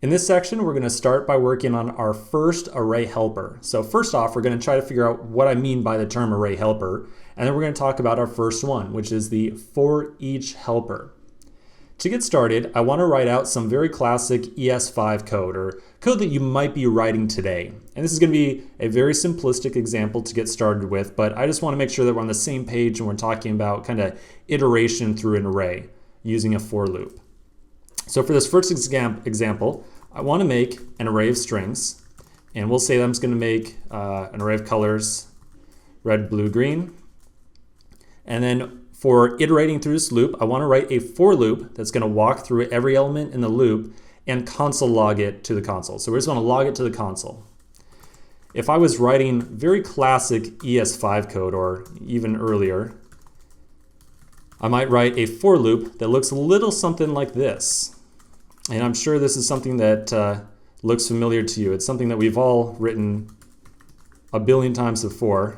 In this section, we're going to start by working on our first array helper. So first off, we're going to try to figure out what I mean by the term array helper, and then we're going to talk about our first one, which is the for each helper. To get started, I want to write out some very classic ES5 code, or code that you might be writing today. And this is going to be a very simplistic example to get started with, but I just want to make sure that we're on the same page when we're talking about kind of iteration through an array using a for loop. So for this first example, I want to make an array of strings, and we'll say that I'm just going to make an array of colors, red, blue, green. And then for iterating through this loop, I want to write a for loop that's going to walk through every element in the loop and console log it to the console. So we just want to log it to the console. If I was writing very classic ES5 code, or even earlier, I might write a for loop that looks a little something like this. And I'm sure this is something that looks familiar to you. It's something that we've all written a billion times before.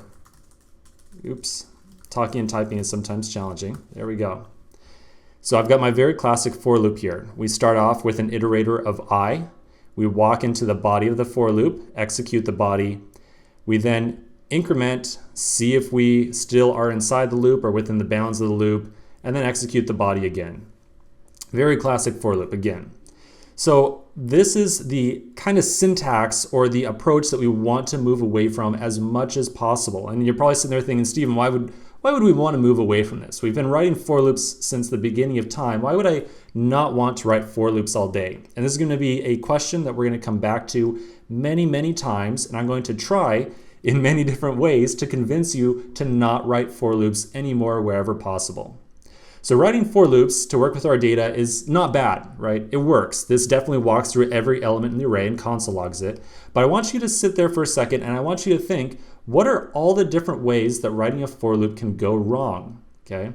Oops, talking and typing is sometimes challenging. There we go. So I've got my very classic for loop here. We start off with an iterator of I. We walk into the body of the for loop, execute the body. We then increment, see if we still are inside the loop or within the bounds of the loop, and then execute the body again. Very classic for loop again. So this is the kind of syntax or the approach that we want to move away from as much as possible. And you're probably sitting there thinking, Stephen, why would we want to move away from this? We've been writing for loops since the beginning of time. Why would I not want to write for loops all day? And this is going to be a question that we're going to come back to many, many times. And I'm going to try in many different ways to convince you to not write for loops anymore wherever possible. So writing for loops to work with our data is not bad, right? It works. This definitely walks through every element in the array and console logs it. But I want you to sit there for a second and I want you to think, what are all the different ways that writing a for loop can go wrong, okay?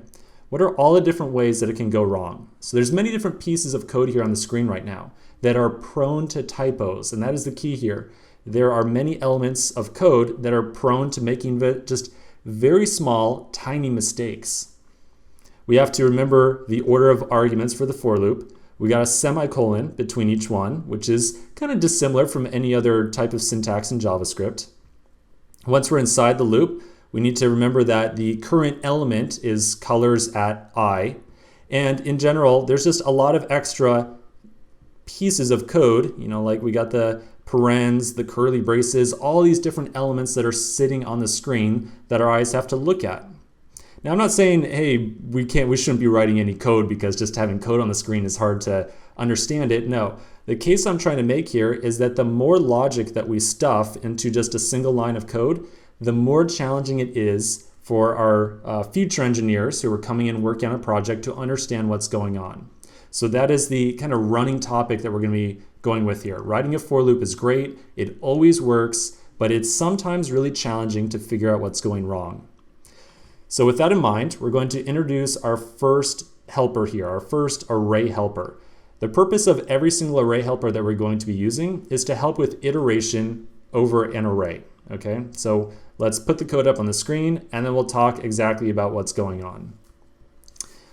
What are all the different ways that it can go wrong? So there's many different pieces of code here on the screen right now that are prone to typos, and that is the key here. There are many elements of code that are prone to making just very small, tiny mistakes. We have to remember the order of arguments for the for loop. We got a semicolon between each one, which is kind of dissimilar from any other type of syntax in JavaScript. Once we're inside the loop, we need to remember that the current element is colors at I. And in general, there's just a lot of extra pieces of code, like we got the parens, the curly braces, all these different elements that are sitting on the screen that our eyes have to look at. Now, I'm not saying, hey, we shouldn't be writing any code because just having code on the screen is hard to understand it. No, the case I'm trying to make here is that the more logic that we stuff into just a single line of code, the more challenging it is for our future engineers who are coming in working on a project to understand what's going on. So that is the kind of running topic that we're going to be going with here. Writing a for loop is great. It always works, but it's sometimes really challenging to figure out what's going wrong. So with that in mind, we're going to introduce our first helper here, our first array helper. The purpose of every single array helper that we're going to be using is to help with iteration over an array. Okay, so let's put the code up on the screen and then we'll talk exactly about what's going on.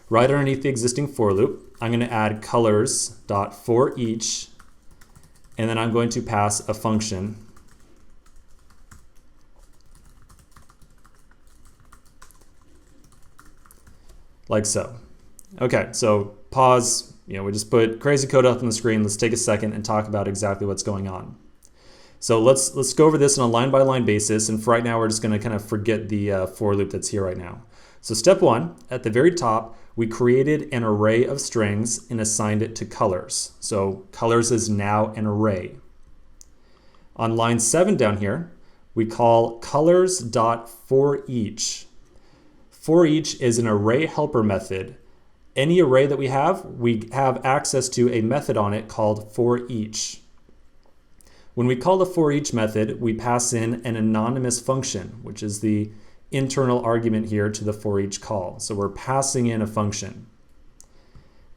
Right underneath the existing for loop, I'm going to add colors.forEach, and then I'm going to pass a function like so. Okay, so pause. We just put crazy code up on the screen. Let's take a second and talk about exactly what's going on. So let's go over this on a line-by-line basis, and for right now, we're just going to kind of forget the for loop that's here right now. So step one, at the very top, we created an array of strings and assigned it to colors. So colors is now an array. On line 7 down here, we call colors.forEach. For each is an array helper method. Any array that we have access to a method on it called for each. When we call the for each method, we pass in an anonymous function, which is the internal argument here to the for each call. So we're passing in a function.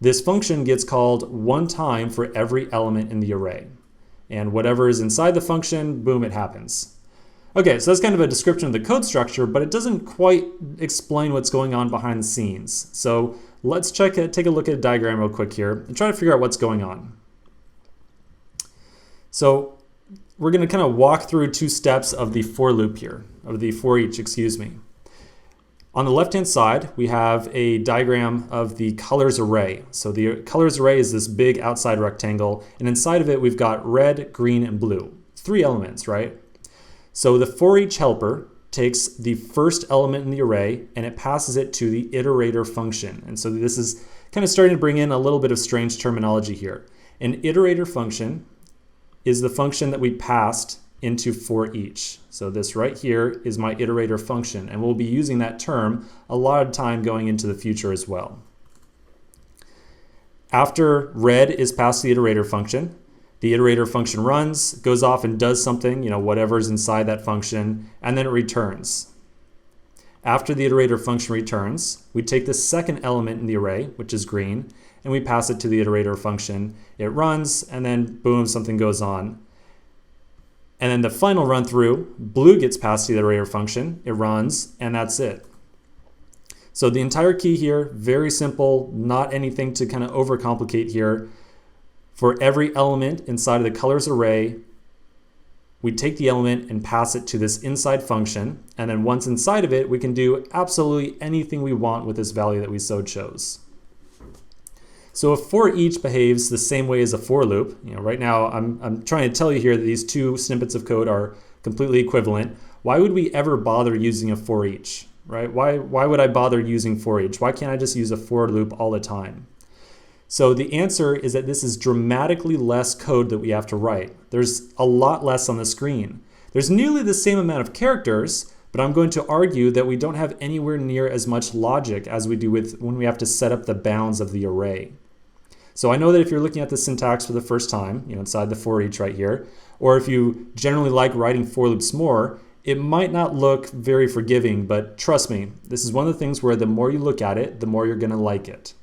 This function gets called one time for every element in the array. And whatever is inside the function, boom, it happens. Okay, so that's kind of a description of the code structure, but it doesn't quite explain what's going on behind the scenes. So let's take a look at a diagram real quick here and try to figure out what's going on. So we're going to kind of walk through two steps of the for loop here, of the for each, excuse me. On the left-hand side, we have a diagram of the colors array. So the colors array is this big outside rectangle, and inside of it, we've got red, green, and blue. 3 elements, right? So the for each helper takes the first element in the array and it passes it to the iterator function. And so this is kind of starting to bring in a little bit of strange terminology here. An iterator function is the function that we passed into for each. So this right here is my iterator function, and we'll be using that term a lot of time going into the future as well. After red is passed to the iterator function, the iterator function runs, goes off and does something, whatever's inside that function, and then it returns. After the iterator function returns, we take the second element in the array, which is green, and we pass it to the iterator function. It runs, and then boom, something goes on. And then the final run through, blue gets passed to the iterator function, it runs, and that's it. So the entire key here, very simple, not anything to kind of overcomplicate here. For every element inside of the colors array, we take the element and pass it to this inside function, and then once inside of it, we can do absolutely anything we want with this value that we so chose. So if for each behaves the same way as a for loop, right now I'm trying to tell you here that these two snippets of code are completely equivalent. Why would we ever bother using a for each, right? Why would I bother using for each? Why can't I just use a for loop all the time? So the answer is that this is dramatically less code that we have to write. There's a lot less on the screen. There's nearly the same amount of characters, but I'm going to argue that we don't have anywhere near as much logic as we do when we have to set up the bounds of the array. So I know that if you're looking at the syntax for the first time, inside the for each right here, or if you generally like writing for loops more, it might not look very forgiving, but trust me, this is one of the things where the more you look at it, the more you're going to like it.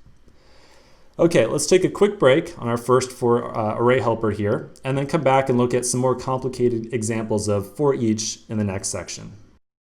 Okay, let's take a quick break on our first for array helper here, and then come back and look at some more complicated examples of for each in the next section.